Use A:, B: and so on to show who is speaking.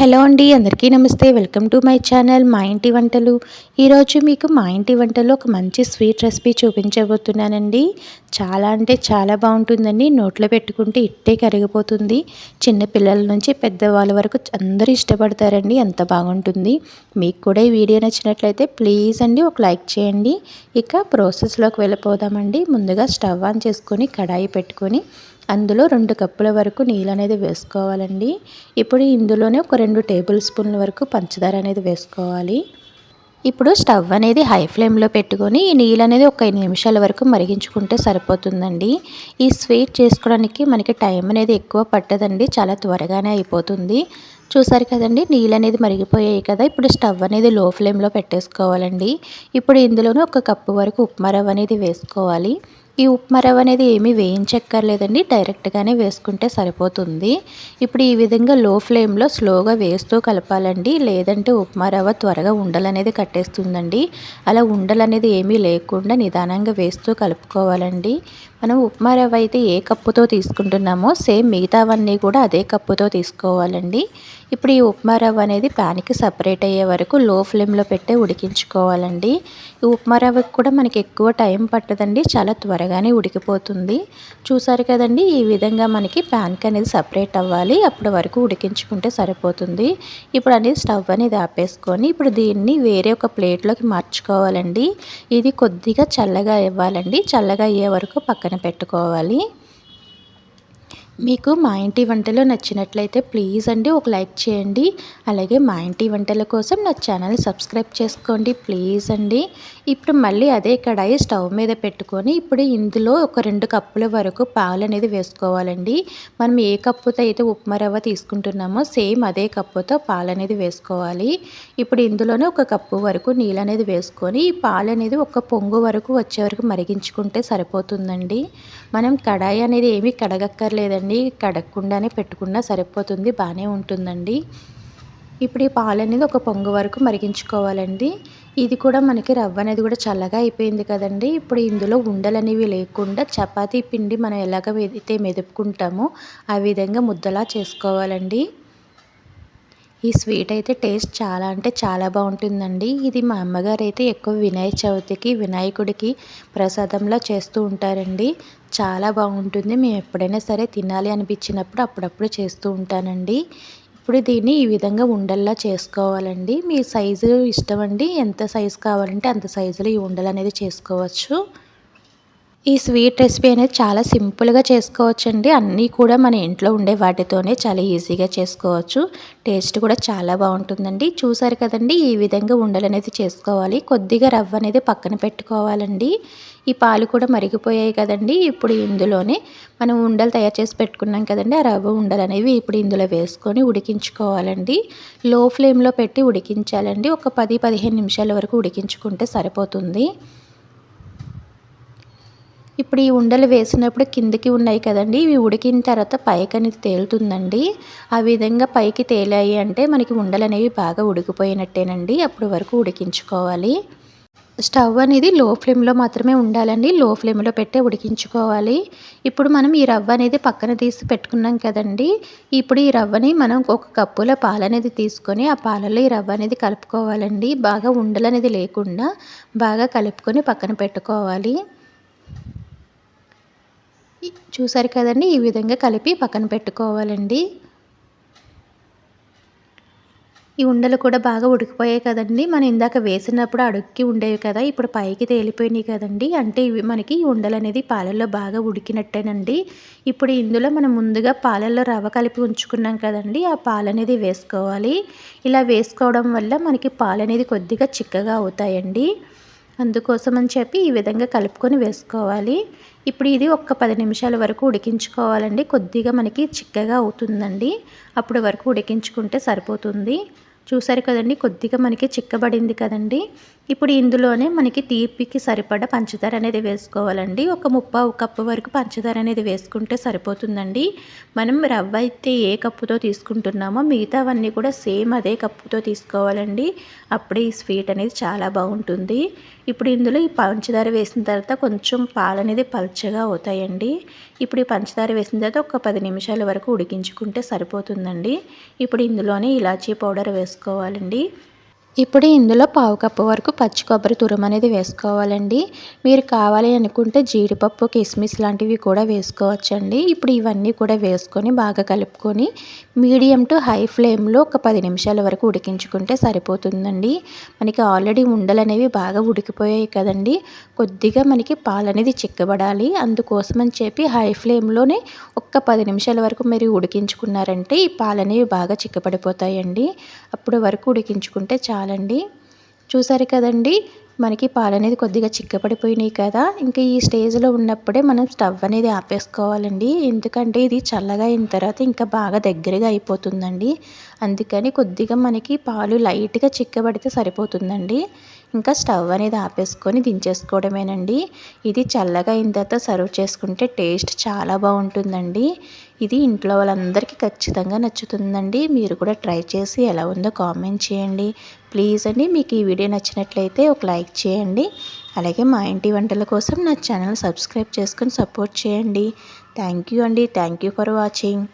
A: Hello అండి, అందరికీ నమస్తే. వెల్కమ్ టు మై ఛానల్ మా ఇంటి వంటలు. ఈరోజు మీకు మా ఇంటి వంటలో ఒక మంచి స్వీట్ రెసిపీ చూపించబోతున్నానండి. చాలా అంటే చాలా బాగుంటుందండి. నోట్లో పెట్టుకుంటే ఇట్టే కరిగిపోతుంది. చిన్న పిల్లల నుంచి పెద్దవాళ్ళ వరకు అందరూ ఇష్టపడతారండి. అంత బాగుంటుంది. మీకు కూడా ఈ వీడియో నచ్చినట్లయితే ప్లీజ్ అండి ఒక లైక్ చేయండి. ఇక ప్రాసెస్లోకి వెళ్ళిపోదామండి. ముందుగా స్టవ్ ఆన్ చేసుకొని కడాయి పెట్టుకొని అందులో 2 కప్పుల వరకు నీళ్ళు అనేది వేసుకోవాలండి. ఇప్పుడు ఇందులోనే ఒక 2 టేబుల్ స్పూన్ల వరకు పంచదార అనేది వేసుకోవాలి. ఇప్పుడు స్టవ్ అనేది హై ఫ్లేమ్లో పెట్టుకొని ఈ నీళ్ళు అనేది ఒక 5 నిమిషాల వరకు మరిగించుకుంటే సరిపోతుందండి. ఈ స్వీట్ చేసుకోవడానికి మనకి టైం అనేది ఎక్కువ పట్టదండి, చాలా త్వరగానే అయిపోతుంది. చూసారు కదండి, నీళ్ళు అనేది మరిగిపోయాయి కదా. ఇప్పుడు స్టవ్ అనేది లో ఫ్లేమ్లో పెట్టేసుకోవాలండి. ఇప్పుడు ఇందులోనే ఒక కప్పు వరకు ఉప్మా రవ్వ అనేది వేసుకోవాలి. ఈ ఉప్మా రవ్వ అనేది ఏమీ వేయించక్కర్లేదండి, డైరెక్ట్గానే వేసుకుంటే సరిపోతుంది. ఇప్పుడు ఈ విధంగా లో ఫ్లేమ్లో స్లోగా వేస్తూ కలపాలండి, లేదంటే ఉప్మా రవ్వ త్వరగా ఉండలనేది కట్టేస్తుందండి. అలా ఉండలనేది ఏమీ లేకుండా నిదానంగా వేస్తూ కలుపుకోవాలండి. మనం ఉప్మా రవ్వ అయితే ఏ కప్పుతో తీసుకుంటున్నామో సేమ్ మిగతావన్నీ కూడా అదే కప్పుతో తీసుకోవాలండి. ఇప్పుడు ఈ ఉప్మా రవ్వ అనేది ప్యాన్కి సపరేట్ అయ్యే వరకు లో ఫ్లేమ్లో పెట్టి ఉడికించుకోవాలండి. ఈ ఉప్మా రవ్వకి కూడా మనకి ఎక్కువ టైం పట్టదండి, చాలా త్వరగానే ఉడికిపోతుంది. చూసారు కదండి, ఈ విధంగా మనకి ప్యాన్కి అనేది సపరేట్ అవ్వాలి. అప్పటి వరకు ఉడికించుకుంటే సరిపోతుంది. ఇప్పుడు అనేది స్టవ్ అనేది ఆపేసుకొని ఇప్పుడు దీన్ని వేరే ఒక ప్లేట్లోకి మార్చుకోవాలండి. ఇది కొద్దిగా చల్లగా ఇవ్వాలండి. చల్లగా అయ్యే వరకు పక్కన పెట్టుకోవాలి. మీకు మా ఇంటి వంటలు నచ్చినట్లయితే ప్లీజ్ అండి ఒక లైక్ చేయండి. అలాగే మా ఇంటి వంటల కోసం నా ఛానల్ సబ్స్క్రైబ్ చేసుకోండి ప్లీజ్ అండి. ఇప్పుడు మళ్ళీ అదే కడాయి స్టవ్ మీద పెట్టుకొని ఇప్పుడు ఇందులో ఒక 2 కప్పుల వరకు పాలు అనేది వేసుకోవాలండి. మనం ఏ కప్పుతో అయితే ఉప్మా రవ్వ తీసుకుంటున్నామో సేమ్ అదే కప్పుతో పాలు అనేది వేసుకోవాలి. ఇప్పుడు ఇందులోనే ఒక కప్పు వరకు నీళ్ళు అనేది వేసుకొని ఈ పాలు అనేది ఒక పొంగు వరకు వచ్చే వరకు మరిగించుకుంటే సరిపోతుందండి. మనం కడాయి అనేది ఏమీ కడగక్కర్లేదండి, కడగకుండానే పెట్టుకున్నా సరిపోతుంది, బాగానే ఉంటుందండి. ఇప్పుడు ఈ పాలు అనేది ఒక పొంగు వరకు మరిగించుకోవాలండి. ఇది కూడా మనకి రవ్వ అనేది కూడా చల్లగా అయిపోయింది కదండి. ఇప్పుడు ఇందులో ఉండలు అనేవి లేకుండా చపాతీ పిండి మనం ఎలాగైతే మెదుపుకుంటామో ఆ విధంగా ముద్దలా చేసుకోవాలండి. ఈ స్వీట్ అయితే టేస్ట్ చాలా అంటే చాలా బాగుంటుందండి. ఇది మా అమ్మగారు అయితే ఎక్కువ వినాయక చవితికి వినాయకుడికి ప్రసాదంలా చేస్తూ ఉంటారండి. చాలా బాగుంటుంది. మేము ఎప్పుడైనా సరే తినాలి అనిపించినప్పుడు అప్పుడప్పుడు చేస్తూ ఉంటానండి. ఇప్పుడు దీన్ని ఈ విధంగా ఉండల్లా చేసుకోవాలండి. మీ సైజు ఇష్టం అండి, ఎంత సైజు కావాలంటే అంత సైజులో ఈ ఉండలు అనేది చేసుకోవచ్చు. ఈ స్వీట్ రెసిపీ అనేది చాలా సింపుల్గా చేసుకోవచ్చండి. అన్నీ కూడా మన ఇంట్లో ఉండే వాటితోనే చాలా ఈజీగా చేసుకోవచ్చు. టేస్ట్ కూడా చాలా బాగుంటుందండి. చూసారు కదండి, ఈ విధంగా ఉండలు అనేది చేసుకోవాలి. కొద్దిగా రవ్వ అనేది పక్కన పెట్టుకోవాలండి. ఈ పాలు కూడా మరిగిపోయాయి కదండి. ఇప్పుడు ఇందులోనే మనం ఉండలు తయారు చేసి పెట్టుకున్నాం కదండి, ఆ రవ్వ ఉండలు అనేవి ఇప్పుడు ఇందులో వేసుకొని ఉడికించుకోవాలండి. లో ఫ్లేమ్లో పెట్టి ఉడికించాలండి. ఒక 10-15 నిమిషాల వరకు ఉడికించుకుంటే సరిపోతుంది. ఇప్పుడు ఈ ఉండలు వేసినప్పుడు కిందకి ఉన్నాయి కదండి, ఇవి ఉడికిన తర్వాత పైకి అనేది తేలుతుందండి. ఆ విధంగా పైకి తేలాయి అంటే మనకి ఉండలు అనేవి బాగా ఉడికిపోయినట్టేనండి. అప్పుడు వరకు ఉడికించుకోవాలి. స్టవ్ అనేది లో ఫ్లేమ్లో మాత్రమే ఉండాలండి. లో ఫ్లేమ్లో పెట్టే ఉడికించుకోవాలి. ఇప్పుడు మనం ఈ రవ్వ అనేది పక్కన తీసి పెట్టుకున్నాం కదండి. ఇప్పుడు ఈ రవ్వని మనం ఒక కప్పులో పాలు అనేది తీసుకొని ఆ పాలలో ఈ రవ్వ అనేది కలుపుకోవాలండి. బాగా ఉండలు అనేది లేకుండా బాగా కలుపుకొని పక్కన పెట్టుకోవాలి. చూసారు కదండి, ఈ విధంగా కలిపి పక్కన పెట్టుకోవాలండి. ఈ ఉండలు కూడా బాగా ఉడికిపోయాయి కదండి. మనం ఇందాక వేసినప్పుడు అడుక్కి ఉండేవి కదా, ఇప్పుడు పైకి తేలిపోయినాయి కదండి. అంటే ఇవి మనకి ఈ ఉండలు అనేది పాలల్లో బాగా ఉడికినట్టేనండి. ఇప్పుడు ఇందులో మనం ముందుగా పాలల్లో రవ్వ కలిపి ఉంచుకున్నాం కదండి, ఆ పాలు అనేది వేసుకోవాలి. ఇలా వేసుకోవడం వల్ల మనకి పాలు అనేది కొద్దిగా చిక్కగా అవుతాయండి. అందుకోసం అని చెప్పి ఈ విధంగా కలుపుకొని వేసుకోవాలి. ఇప్పుడు ఇది ఒక 10 నిమిషాల వరకు ఉడికించుకోవాలండి. కొద్దిగా మనకి చిక్కగా అవుతుందండి, అప్పుడు వరకు ఉడికించుకుంటే సరిపోతుంది. చూసారు కదండి, కొద్దిగా మనకి చిక్కబడింది కదండి. ఇప్పుడు ఇందులోనే మనకి తీపికి సరిపడా పంచదార అనేది వేసుకోవాలండి. ఒక ముప్పావు కప్పు వరకు పంచదార అనేది వేసుకుంటే సరిపోతుందండి. మనం రవ్వ అయితే ఏ కప్పుతో తీసుకుంటున్నామో మిగతావన్నీ కూడా సేమ్ అదే కప్పుతో తీసుకోవాలండి. అప్పుడే ఈ స్వీట్ అనేది చాలా బాగుంటుంది. ఇప్పుడు ఇందులో ఈ పంచదార వేసిన తర్వాత కొంచెం పాలు అనేది పల్చగా అవుతాయండి. ఇప్పుడు ఈ పంచదార వేసిన తర్వాత ఒక 10 నిమిషాల వరకు ఉడికించుకుంటే సరిపోతుందండి. ఇప్పుడు ఇందులోనే ఇలాచీ పౌడర్ వేసుకోవాలండి. ఇప్పుడు ఇందులో పావు కప్పు వరకు పచ్చి కొబ్బరి తురుము అనేది వేసుకోవాలండి. మీరు కావాలి అనుకుంటే జీడిపప్పు, కిస్మిస్ లాంటివి కూడా వేసుకోవచ్చండి. ఇప్పుడు ఇవన్నీ కూడా వేసుకొని బాగా కలుపుకొని మీడియం టు హై ఫ్లేమ్లో ఒక 10 నిమిషాల వరకు ఉడికించుకుంటే సరిపోతుందండి. మనకి ఆల్రెడీ ఉండలు అనేవి బాగా ఉడికిపోయాయి కదండి. కొద్దిగా మనకి పాలు అనేది చిక్కబడాలి. అందుకోసం అని చెప్పి హై ఫ్లేమ్లోనే ఒక్క 10 నిమిషాల వరకు మీరు ఉడికించుకున్నారంటే ఈ పాలు అనేవి బాగా చిక్కబడిపోతాయండి. అప్పుడు వరకు ఉడికించుకుంటే చాలండి. చూసారు కదండి, మనకి పాలు అనేది కొద్దిగా చిక్కపడిపోయినాయి కదా. ఇంకా ఈ స్టేజ్లో ఉన్నప్పుడే మనం స్టవ్ అనేది ఆపేసుకోవాలండి. ఎందుకంటే ఇది చల్లగా అయిన తర్వాత ఇంకా బాగా దగ్గరగా అయిపోతుందండి. అందుకని కొద్దిగా మనకి పాలు లైట్గా చిక్కబడితే సరిపోతుందండి. ఇంకా స్టవ్ అనేది ఆపేసుకొని దించేసుకోవడమేనండి. ఇది చల్లగా అయిన తర్వాత సర్వ్ చేసుకుంటే టేస్ట్ చాలా బాగుంటుందండి. ఇది ఇంట్లో వాళ్ళందరికీ ఖచ్చితంగా నచ్చుతుందండి. మీరు కూడా ట్రై చేసి ఎలా ఉందో కామెంట్ చేయండి. ప్లీజ్ అండి, మీకు ఈ వీడియో నచ్చినట్లయితే ఒక లైక్ చేయండి. అలాగే మా ఇంటి వంటల కోసం నా ఛానల్ సబ్స్క్రైబ్ చేసుకొని సపోర్ట్ చేయండి. థ్యాంక్ యూ అండి. Thank you for watching.